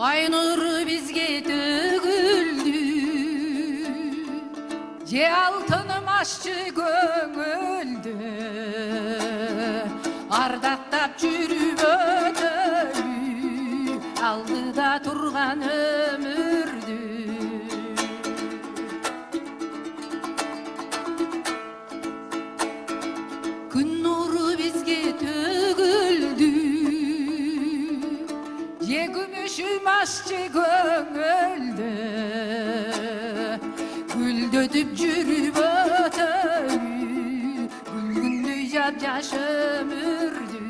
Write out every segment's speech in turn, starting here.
Ay nuru bizge tөгүлдү, же алтыным ашчы көңүлдү, ардактап жүрүп өтөлү, алдыда турган өмүрдү. Күн нуру бизге төгүлдү, же күмүшүм ашчы көңүлдү, гүлдөтүп жүрүп өтөлү, гүлгүндөй жап-жаш өмүрдү.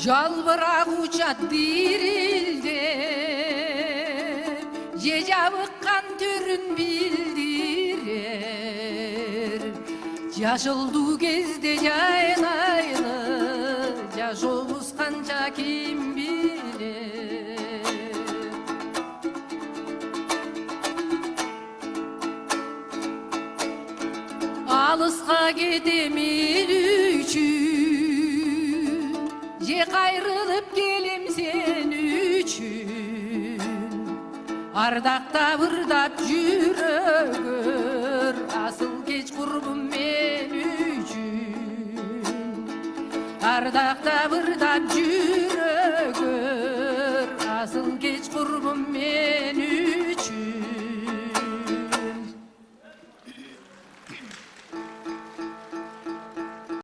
Жалбырак учат дирилдеп, же жабыккан түрүн билдирер. Жашылдуу кезде жайлайлы, жашообуз канча ким билер. Алыска кетем эл үчүн, же кайрылып келем сен үчүн. Ардактап ырдап жүрөгөр, асыл кеч курбум мен үчүн. Ардактап ырдап жүрөгөр, асыл кеч курбум мен үчүн.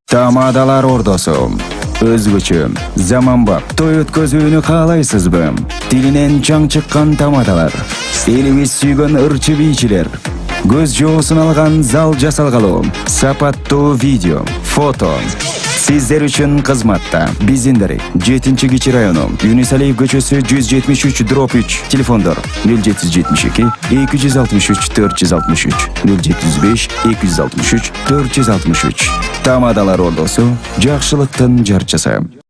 Тамадалар ордосу өзгөчө заманбап той өткөзүүнү каалайсызбы? Тилинен чаң чыккан тамадалар, элибиз сүйгөн ырчы бийчилер, көз жоосун алган зал жасалгалуу, сапаттуу видео, фото сиздер үчүн кызматта. Биздин дарек 7-Кичи району, Юнусалиев көчөсү 173/3, телефондор 0772 263 463, 075 263 463. Тамадалар ордосу, жакшылыктын жарчысы.